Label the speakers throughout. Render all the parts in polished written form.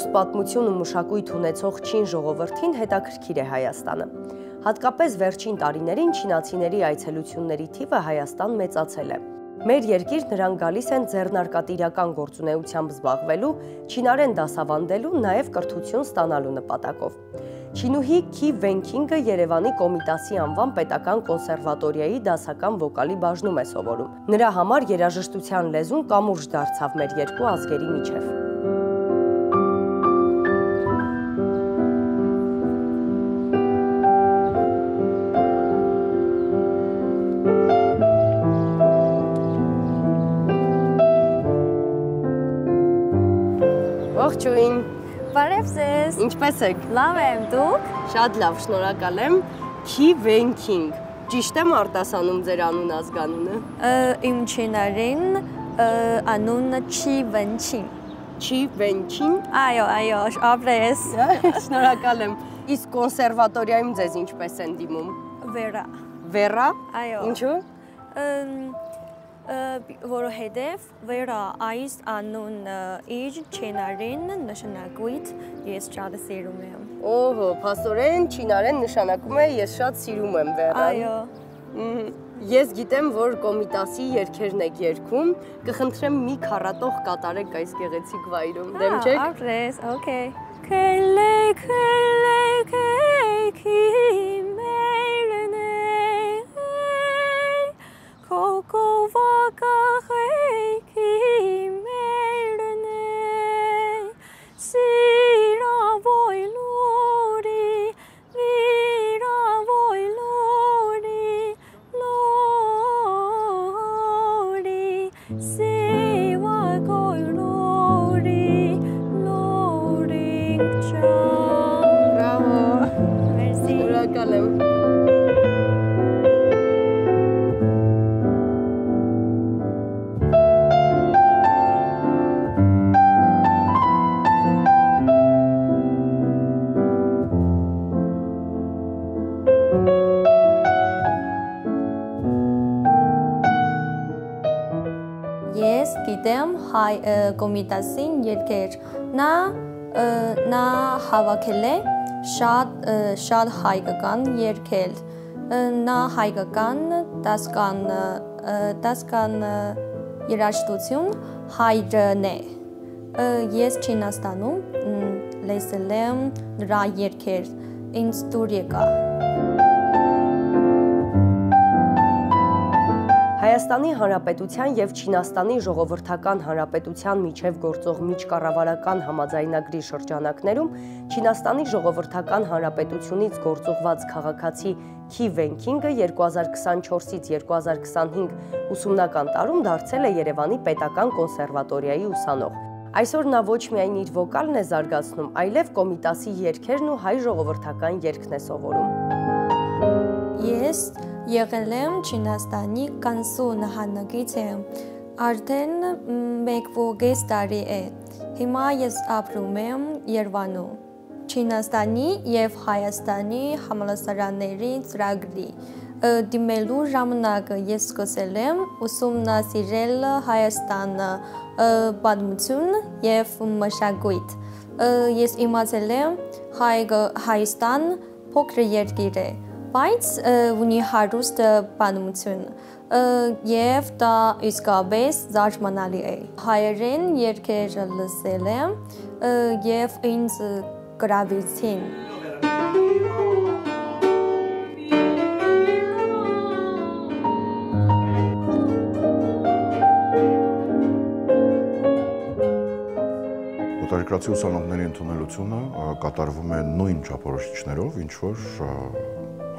Speaker 1: Հարուստ պատմություն ու մշակույթ ունեցող չին ժողովրդին հետաքրքիր է Հայաստանը։ Հատկապես վերջին տարիներին չինացիների այցելությունների թիվը Հայաստան մեծացել է։ Մեր երկիր նրանք գալիս են ձեռնարկատիրական գործունեությամբ զբաղվելու, չինարեն դասավանդելու, նաև կրթություն ստանալու նպատակով։ Չինուհի Քի Վենքինգը Երևանի Կոմիտասի անվան պետական կոնսերվատորիայի դասական վոկալի բաժնում է սովորում։ Նրա համար երաժշտության լեզուն կամուրջ դարձավ մեր երկու ազգերի միջև։ Ողջույն։
Speaker 2: Բարև ձեզ։
Speaker 1: Ինչպե՞ս եք։
Speaker 2: Լավ եմ, դուք։
Speaker 1: Շատ լավ, շնորհակալ եմ։ Քի Վենքինգ։ Ճիշտ եմ արտասանում ձեր անուն ազգանունը։
Speaker 2: Իմ չինարեն անունը Չի Վենչին։
Speaker 1: Չի Վենչին։
Speaker 2: Այո, ապրես։
Speaker 1: Շնորհակալ եմ։ Իսկ կոնսերվատորիայում ձեզ ինչպես են դիմում։
Speaker 2: Վերա։
Speaker 1: Վերա։
Speaker 2: Այո։
Speaker 1: Ինչու։
Speaker 2: Որովհետև Վերա այս անունը իր չինարեն նշանակույթ ես շատ սիրում եմ։
Speaker 1: Օհո, փաստորեն չինարեն նշանակում է ես շատ սիրում եմ Վերան։
Speaker 2: Այո։
Speaker 1: Ես գիտեմ, որ Կոմիտասի երգերն եք երգում, կխնդրեմ մի քառատող կատարեք այս գեղեցիկ վայրում, դեմ չեք։
Speaker 2: Ապրես, օքեյ։ Քելե Ես գիտեմ հայ Կոմիտասին երգեր, նա հավաքել է շատ հայկական երգեր, նա հայկական դասական երաժշտություն հայրն է, ես Չինաստանում լսել եմ նրա երգեր, ինձ դուր եկա։
Speaker 1: Հայաստանի Հանրապետության և Չինաստանի Ժողովրդական Հանրապետության միջև գործող միջկառավարական համաձայնագրի շրջանակներում Չինաստանի Ժողովրդական Հանրապետությունից գործուղված քաղաքացի Քի Վենքինգը 2024-ից 2025 ուսումնական տարում դարձել է Երևանի պետական կոնսերվատորիայի ուսանող։ Այսօր նա ոչ միայն իր վոկալն է զարգացնում, այլև Կոմիտասի երգերն ու հայ ժողովրդական երգն է սովորում։
Speaker 2: Ես եղել եմ Չինաստանի կանսու նահանգից եմ, արդեն 1.5 տարի է, հիմա ես ապրում եմ Երևանում, Չինաստանի և Հայաստանի համալսարանների ծրագրի, դիմելու ժամանակ ես սկսել եմ ուսումնասիրել Հայաստանը, պատմություն և մշակույթ, ես իմացել եմ Հայաստան փոքր երկիր է, բայց ունի հարուստ պատմություն և դա իսկապես զարմանալի է։ Հայերեն երգեր լսել եմ և ինձ գրավեցին։
Speaker 3: Օտարերկրացի ուսանողների ընդունելությունը կատարվում է նույն չափորոշիչներով, ինչ որ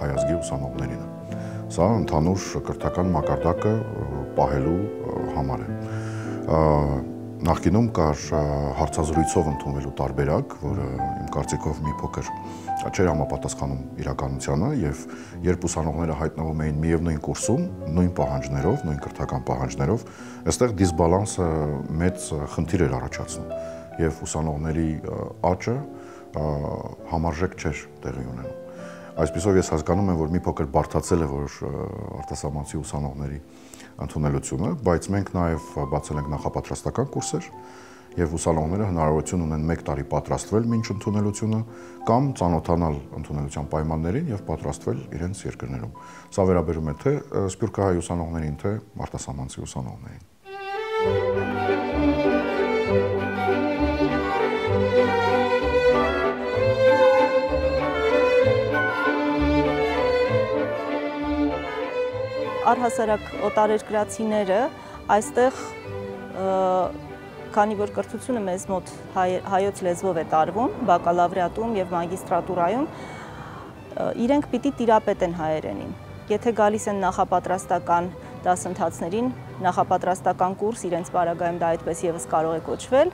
Speaker 3: հայ ազգի ուսանողներին է։ Սա ընդհանուր կրթական մակարդակը պահելու համար է։ Նախկինում կար հարցազրույցով ընդունվելու տարբերակ, որը իմ կարծիքով մի փոքր չէր համապատասխանում իրականությանը, եւ երբ ուսանողները հայտնվում էին միևնույն կուրսում, նույն պահանջներով, նույն կրթական պահանջներով, այստեղ դիսբալանսը մեծ խնդիր էր առաջացնում եւ ուսանողների աճը համարժեք չէր տեղի ունենում։ Այսպիսով ես հասկանում եմ, որ մի փոքր բարդացել է որ արտասահմանցի ուսանողների ընդունելությունը, բայց մենք նաև բացել ենք նախապատրաստական կուրսեր եւ ուսանողները հնարավորություն ունեն 1 տարի պատրաստվել մինչ ընդունելությունը կամ ծանոթանալ ընդունելության պայմաններին եւ պատրաստվել իրենց երկրներում։ Սա վերաբերում է թե սփյուռքահայ ուսանողներին, թե արտասահմանցի ուսանողներին։
Speaker 4: Առհասարակ օտարերկրացիները այստեղ քանի որ կրթությունը մեզ մոտ հայոց լեզվով է տարվում, բակալավրիատում եւ մագիստրատուրայում, իրենք պիտի տիրապետեն հայերենին։ Եթե գալիս են նախապատրաստական դասընթացներին, նախապատրաստական կուրս, իրենց պարագայում դա այդպես եւս կարող է կոչվել,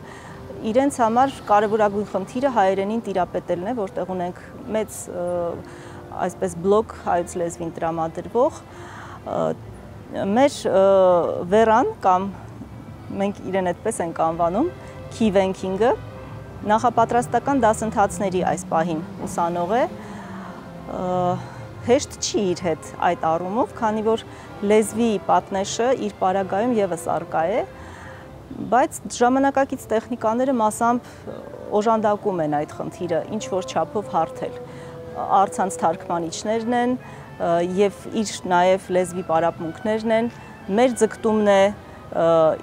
Speaker 4: իրենց համար կարևորագույն խնդիրը հայերենին տիրապետելն է, որտեղ ունենք մեծ այսպես բլոկ հայոց լեզվին տրամադրվող մեր վերան կամ մենք իրեն այդպես ենք անվանում key banking-ը նախապատրաստական դասընթացների այս պահին ուսանող է հեշտ չի իր հետ այդ առումով, քանի որ լեզվի պատնեշը իր պարագայում եւս արկա է, բայց ժամանակակից տեխնիկաները մասամբ օժանդակում են այդ խնդիրը ինչ որ չափով հարթել։ Առցանց թարգմանիչներն են եւ իր նաեւ լեզվի պարապմունքներն են, մեր ձգտումն է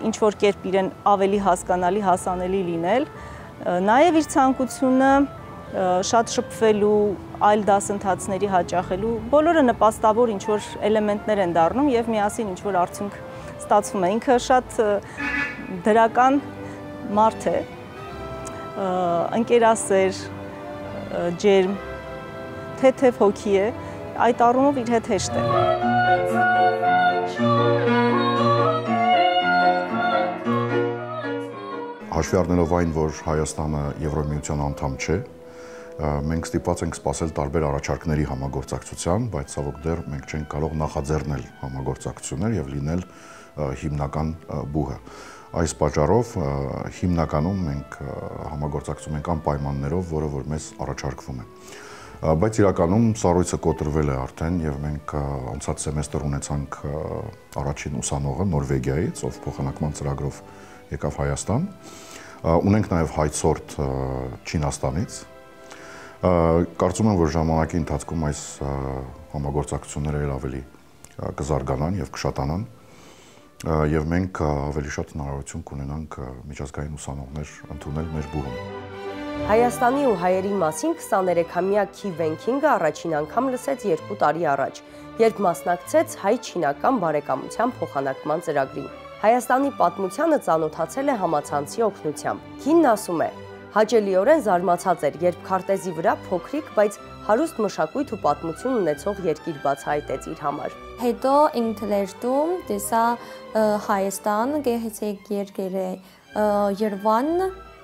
Speaker 4: ինչ որ կերպ իրեն ավելի հասկանալի, հասանելի լինել, նաեւ իր ցանկությունը շատ շփվելու, այլ դասընթացների հաճախելու, բոլորը նպաստավոր ինչ որ էլեմենտներ են դառնում եւ միասին ինչ որ արդյունք ստացվում է։ Ինքը շատ դրական մարդ է, ընկերասեր, ջերմ, թեթև հոգի է, այդ առումով իր հետ հեշտ է։
Speaker 3: Հաշվի առնելով այն, որ Հայաստանը Եվրոմիության անդամ չէ, մենք ստիպված ենք սպասել տարբեր առաջարկների համագործակցության, բայց ցավոք դեռ մենք չենք կարող նախաձեռնել համագործակցություններ եւ լինել հիմնական բուհը։ Այս պատճառով հիմնականում մենք համագործակցում ենք այն պայմաններով, որը որ մեզ առաջարկվում է։ Բայց իրականում սառույցը կոտրվել է արդեն եւ մենք անցած սեմեստր ունեցանք առաջին ուսանողը Նորվեգիայից, ով փոխանակման ծրագրով եկավ Հայաստան։ Ունենք նաեւ հայցորդ Չինաստանից։ Կարծում եմ, որ ժամանակի ընթացքում այս համագործակցությունները ավելի կզարգանան եւ կշատանան եւ մենք ավելի շատ հնարավորություն կունենանք միջազգային ուսանողներ ընդունել մեր բուհում։
Speaker 1: Հայաստանի ու հայերի մասին 23-ամյա Key Banking-ը առաջին անգամ լսեց 2 տարի առաջ, երբ մասնակցեց հայ-չինական բարեկամության փոխանակման ծրագրին։ Հայաստանի պատմությանը ծանոթացել է համացանցի օգնությամբ։ Քինն ասում է. հաճելիորեն զարմացած էր, երբ քարտեզի վրա փոքրիկ, բայց հարուստ մշակույթ ու պատմություն ունեցող երկիր բացահայտեց իր համար։
Speaker 2: Հետո ինտերնետում տեսա Հայաստան գեղեցիկ երկիր է, Երևան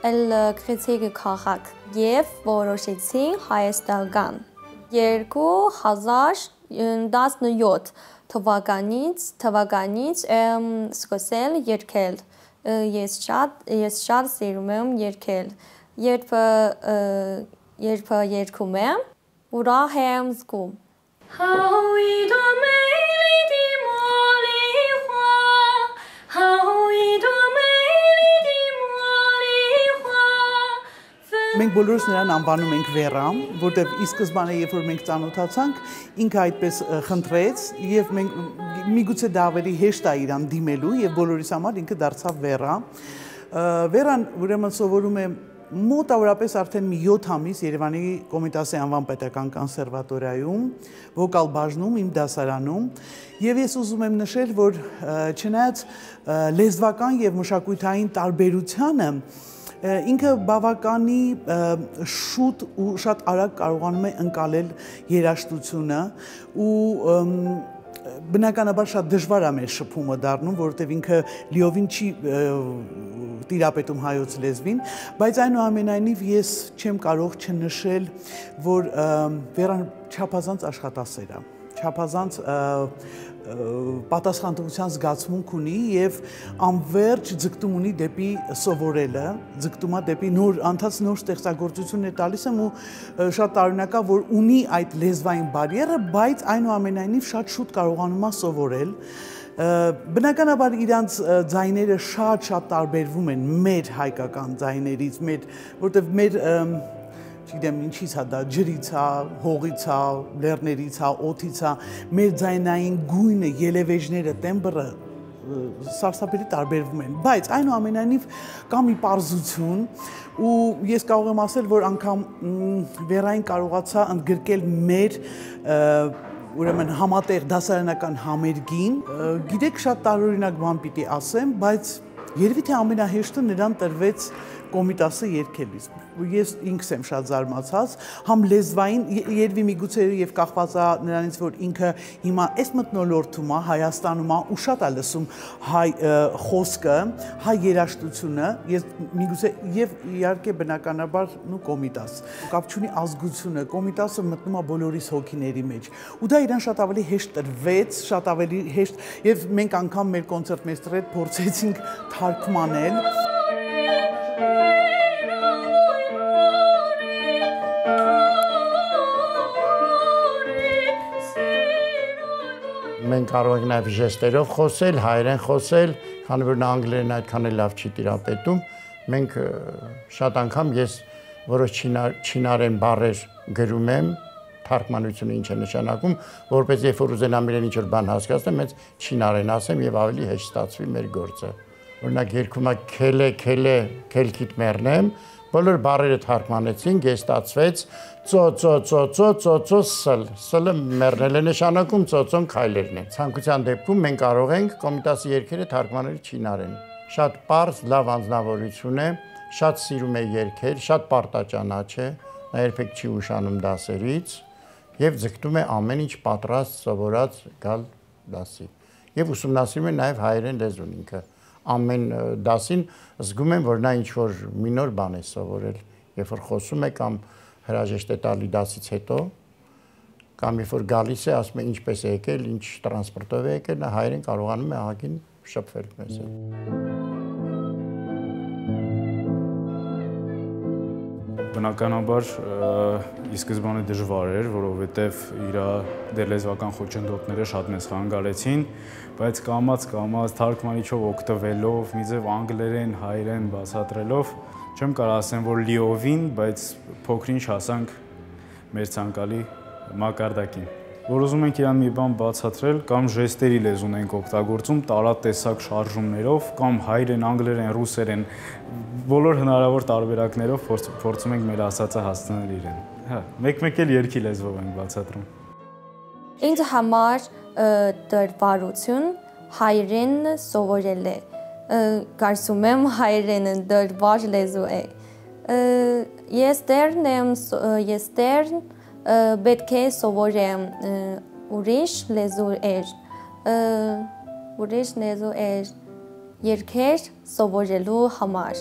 Speaker 2: էլ գեղեցիկ քաղաք եւ որոշեցի Հայաստան գան։ 2017 թվականից սկսել երգել։ Ես շատ սիրում եմ երգել։ Երբ երգում եմ, ուրախ եմ զգում։ 好一朵美丽的茉莉花，好一朵美丽的茉莉花。
Speaker 5: Մենք բոլորս նրան անվանում ենք Վերամ, որտեղ ի սկզբանե երբ որ մենք ծանոթացանք, ինքը այդպես խնդրեց եւ մենք միգուցե դա ավելի հեշտ է իրան դիմելու եւ բոլորիս համար ինքը դարձավ Վերա։ Վերան ուրեմն սովորում է մոտավորապես արդեն մի 7 ամիս Երևանի Կոմիտասի անվան պետական կոնսերվատորիայում, վոկալ բաժնում, իմ դասարանում, եւ ես ուզում եմ նշել, որ չնայած լեզվական եւ մշակութային տարբերությանը ինքը բավականի շուտ ու շատ արագ կարողանում է ընկալել երաժշտությունը ու բնականաբար շատ դժվար է մեր շփումը դառնում, որովհետև ինքը լիովին չի տիրապետում հայոց լեզվին, բայց այնուամենայնիվ ես չեմ կարող չնշել, որ Վերան չափազանց աշխատասեր է, չափազանց պատասխանատվության զգացմունք ունի եւ անverջ ձգտում ունի դեպի սովորելը, ձգտում է դեպի անցած նոր ստեղծագործություններ տալիս եմ ու շատ տարօրինակ է, որ ունի այդ լեզվային բարիերը, բայց այնուամենայնիվ շատ շուտ կարողանում է սովորել Բնականաբար իրանց ձայները շատ տարբերվում են մեր հայկական ձայներից, որտեղ մեր չգիտեմ ինչից է դա ջրից է, հողից է, լեռներից է, օդից է, մեր ձայնային գույնը, ելևէջները, տեմբրը սարսափելի տարբերվում են, բայց այնուամենայնիվ կա մի պարզություն ու ես կարող եմ ասել, որ անգամ Վերային կարողացա ընդգրկել մեր ուրեմն համատեղ դասարանական համերգին, գիտեք շատ տարօրինակ բան պիտի ասեմ, բայց երևի թե ամենահեշտը նրան տրվեց Կոմիտասը երգելիս։ Ես ինքս եմ շատ զարմացած, համ լեզվային, երևի միգուցե եւ կախված է նրանից, որ ինքը հիմա այս մթնոլորտում է, Հայաստանում է ու շատ է լսում հայ խոսքը, հայ երաժշտությունը, ես միգուցե եւ իհարկե բնականաբար Կոմիտաս։ Կապ չունի ազգությունը, Կոմիտասը մտնում է բոլորիս հոգիների մեջ։ Ու դա իրան շատ ավելի հեշտ տրվեց, շատ ավելի հեշտ եւ մենք անգամ մեր կոնցերտմեյստերի հետ փորձեցինք թարգմանել։
Speaker 6: Մենք կարող ենք նաև ժեստերով խոսել, հայերեն խոսել, քանի որ նա անգլերեն այդքան էլ լավ չի տիրապետում։ Մենք շատ անգամ ես որոշ չինարեն բառեր գրում եմ, թարգմանությունը ինչ է նշանակում, որպես երբ որ ուզենամ իրեն ինչ-որ բան հասկացնեմ, հենց չինարեն ասեմ եւ ավելի հեշտ ստացվի մեր գործը։ Օրինակ երգում է քելե, քելքիտ մեռնեմ, բոլոր բառերը թարգմանեցինք, ես ստացվեց ծո սլը մեռնել է նշանակում, ծոծոն քայլերն են։ Ցանկության դեպքում մենք կարող ենք Կոմիտասի երգերը թարգմանել չինարեն։ Շատ պարզ, լավ անձնավորություն է, շատ սիրում է երգեր, շատ պարտաճանաչ է, նա երբեք չի ուշանում դասերից եւ ձգտում է ամեն ինչ պատրաստ սովորած գալ դասի։ Եվ ուսումնասիրում է նաեւ հայերեն լեզուն ինքը։ Ամեն դասին զգում եմ, որ նա ինչ-որ մի նոր բան է սովորել, երբ որ խոսում է կամ հրաժեշտ է տալի դասից հետո, կամ երբ որ գալիս է, ասում է ինչպես է եկել, ինչ տրանսպորտով է եկել, նա հայերեն կարողանում է ահագին շփվել մեզ հետ։
Speaker 7: Բնականաբար ի սկզբանե դժվար էր, որովհետև իր դերլեզվական խոչընդոտները շատ մեզ խանգարեցին, բայց կամաց թարգմանիչով օգտվելով, մի ձև անգլերեն, հայերեն բացատրելով, չեմ կարող ասեմ, որ լիովին, բայց փոքրինչ հասանք մեր ցանկալի մակարդակին։ Որ ուզում ենք իրան մի բան բացատրել, կամ ժեստերի լեզուն ենք օգտագործում տարատեսակ շարժումներով, կամ հայերեն, անգլերեն, ռուսերեն, բոլոր հնարավոր տարբերակներով փորձում ենք մեր ասածը հասցնել իրեն։ Հա, մեկ-մեկ էլ երգի լեզվով ենք բացատրում։
Speaker 2: Ինձ համար դժվարություն հայերեն սովորել է։ Կարծում եմ հայերենը դժվար լեզու է։ Ես դեռ պետք է սովորեմ ուրիշ լեզուեր երգեր սովորելու համար։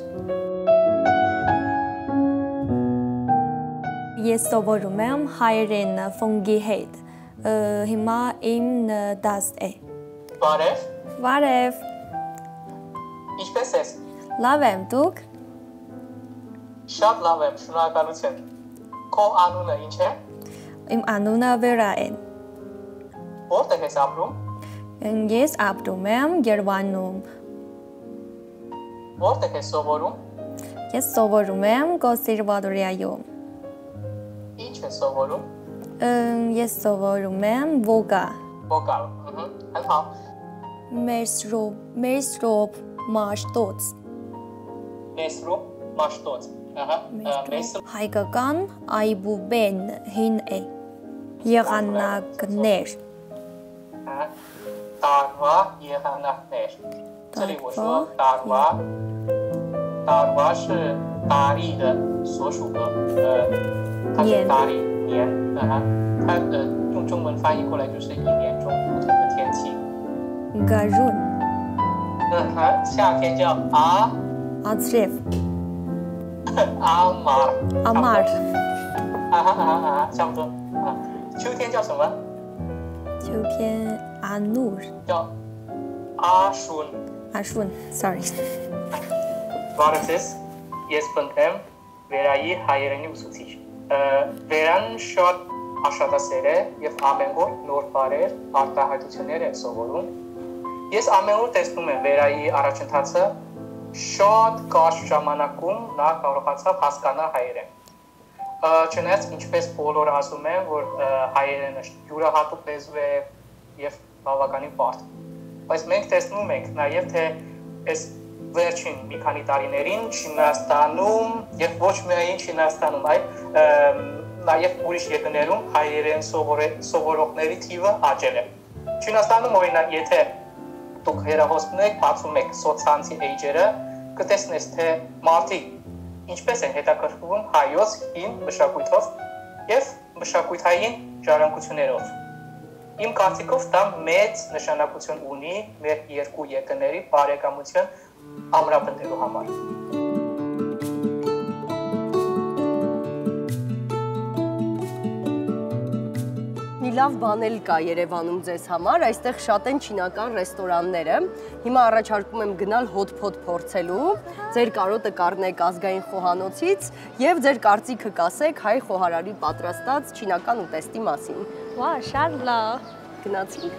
Speaker 2: Ես սովորում եմ հայերեն ֆոնգի հետ։ Հիմա իմ դաս է։
Speaker 8: Բարև։
Speaker 2: Բարև։
Speaker 8: Ինչպես ես։
Speaker 2: Լավ եմ, դուք։
Speaker 8: Շատ լավ եմ, շնորհակալություն։ Քո անունը ինչ է։
Speaker 2: Իմ անունը Վերա է։
Speaker 8: Որտեղ ես ապրում։
Speaker 2: Ես ապրում եմ Երևանում։
Speaker 8: Որտեղ ես սովորում։
Speaker 2: Ես սովորում եմ կոնսերվատորիայում։
Speaker 8: Ինչ ես սովորում։
Speaker 2: Ես սովորում եմ վոկալ։
Speaker 8: Վոկալ, հա։
Speaker 2: Մեսրոպ մաշտոց։
Speaker 8: Մեսրոպ մաշտոց։
Speaker 2: Հայկական այբուբեն հին է, եղանակներ։
Speaker 8: Տարվա եղանակներ։ Ծրի ոչվո տարվա是տարի的所属的它是տարի年它用中文翻译过来就是一年中不同的天气。
Speaker 2: Գարուն。
Speaker 8: 夏天叫
Speaker 2: Ածրև。
Speaker 8: Ամար。差不多。秋天叫什么？
Speaker 2: 秋天Անուր。
Speaker 8: 叫Աշուն。
Speaker 2: Աշուն, sorry。Բարև
Speaker 8: ձեզ, ես Փնթեմ, Վերայի հայերենի ուսուցիչ։ Վերան շատ աշխատասեր է եւ ամեն օր նոր բառեր, արտահայտություններ է սովորում։ Ես ամեն օր տեսնում եմ Վերայի առաջընթացը, շատ կարճ ժամանակում նա կարողացավ հասկանալ հայերեն։ Չնայած ինչպես բոլորը ասում են, որ հայերենը յուրահատուկ լեզու է եւ բավականին բարդ։ Բայց մենք տեսնում ենք նաեւ թե այս վերջին մի քանի տարիներին Չինաստանում եւ ոչ միայն Չինաստանում, այլ նաեւ ուրիշ երկրներում հայերեն սովորողների թիվը աճել է։ Չինաստանում օրինակ եթե դուք հեռախոսն եք, բացում եք սոցցանցի էջերը, կտեսնես թե մարդիկ ինչպես են հետաքրքրվում հայոց հին մշակույթով եւ մշակութային ժառանգություններով։ Իմ կարծիքով դա մեծ նշանակություն ունի մեր երկու երկրների բարեկամություն ամրապնդելու համար։
Speaker 1: Մի լավ բան էլ կա Երևանում ձեզ համար, այստեղ շատ են չինական ռեստորանները։ Հիմա առաջարկում եմ գնալ հոտ-փոտ փորձելու, ձեր կարոտը կառնեք ազգային խոհանոցից եւ ձեր կարծիքը կասեք հայ խոհարարի պատրաստած չինական ուտեստի մասին։
Speaker 2: Վա, շատ լավ։
Speaker 1: Գնացինք։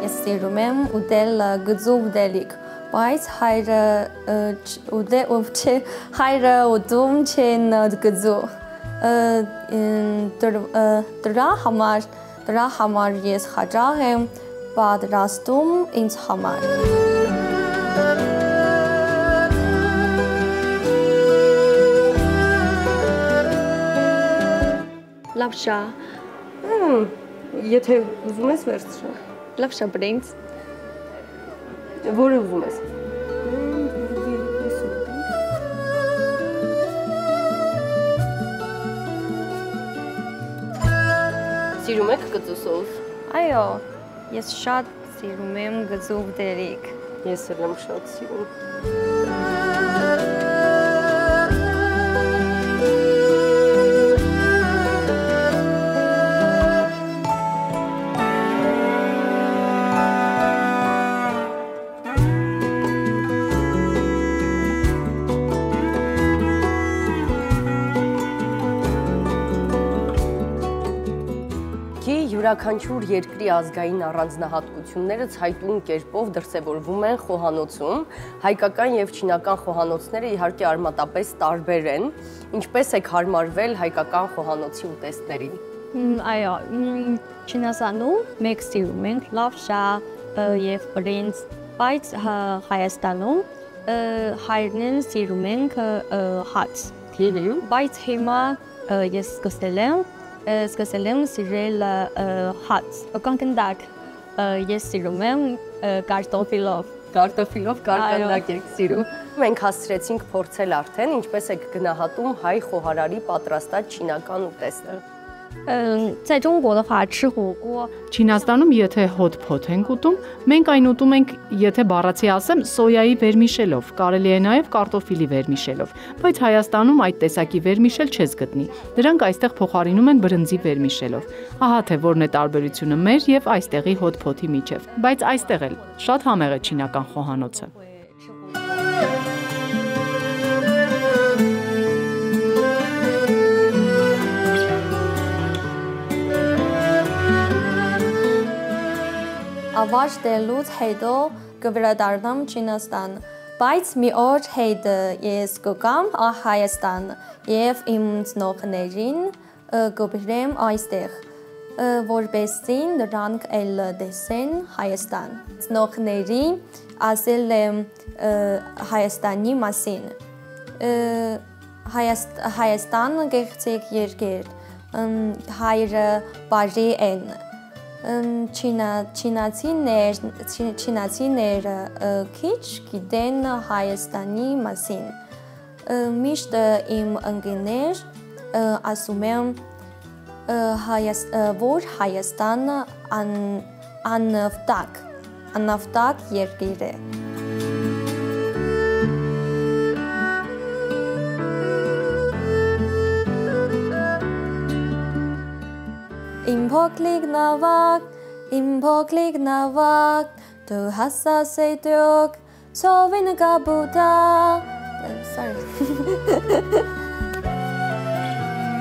Speaker 2: Ես սիրում եմ ուտել գծու ուտելիք, բայց հայրը ուտում չեն գծու։ Դրա համար ես հաճախ եմ պատրաստում ինձ համար։ Լապշա։
Speaker 1: Եթե ուզում ես վերցրու։
Speaker 2: Լապշա բրինգս։
Speaker 1: Որը ուզում ես։ Սիրում եք գծու սոուս։
Speaker 2: Այո, ես շատ սիրում եմ գծու ուտելիք։
Speaker 1: Ես էլ եմ շատ սիրում։ Յուրաքանչյուր երկրի ազգային առանձնահատկությունները ցայտուն կերպով դրսևորվում են խոհանոցում, հայկական եւ չինական խոհանոցները իհարկե արմատապես տարբեր են, ինչպես է հարմարվել հայկական խոհանոցի ուտեստներին։
Speaker 2: Այո, Չինաստանում մենք սիրում ենք լապշա եւ բրինգս, բայց Հայաստանում հայերեն սիրում ենք հաց։ Բայց հիմա ես սկսել եմ սիրել հաց, կարկանդակ, ես սիրում եմ կարտոֆիլով։
Speaker 1: Կարտոֆիլով կարկանդակ եք սիրում։ Մենք հասցրեցինք փորձել արդեն, ինչպես եք գնահատում հայ խոհարարի պատրաստած չինական ուտեստը։
Speaker 2: 在中国的话吃火锅
Speaker 9: Չինաստանում եթե հոտ-փոթ ենք ուտում, մենք այն ուտում ենք, եթե բառացի ասեմ, սոյայի վերմիշելով, կարելի է նաև կարտոֆիլի վերմիշելով, բայց Հայաստանում այդ տեսակի վերմիշել չես գտնի։ Դրանք այստեղ փոխարինում են բրնձի վերմիշելով։ Ահա թե որն է տարբերությունը մեր եւ այստեղի հոտ-փոթի միջև, բայց այստեղ էլ շատ համեղ է չինական խոհանոցը։
Speaker 2: Ավարտելուց հետո կվերադառնամ Չինաստան, բայց մի օր հետ ես կգամ Հայաստան եւ իմ ծնողներին կբերեմ այստեղ, որպեսզի նրանք էլ տեսեն Հայաստան։ Ծնողների ասել եմ Հայաստանի մասին։ Հայաստանը գեղեցիկ երկիր, հայերը բարի են։ Չինացիները քիչ գիտեն Հայաստանի մասին։ Միշտ իմ ընկերներ ասում են, որ Հայաստանը անավտակ երկիր է։ Իմ փոքրիկ նավակ, դու հասած ես դուք, ծովին կապուտա։ Sorry.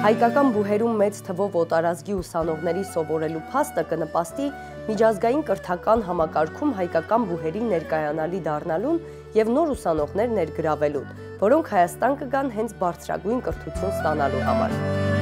Speaker 1: Հայկական բուհերում մեծ թվով օտարազգի ուսանողների սովորելու փաստը կնպաստի միջազգային կրթական համակարգում հայկական բուհերի ներկայանալի դառնալուն եւ նոր ուսանողներ ներգրավելուն, որոնք Հայաստան կգան հենց բարձրագույն կրթություն ստանալու համար։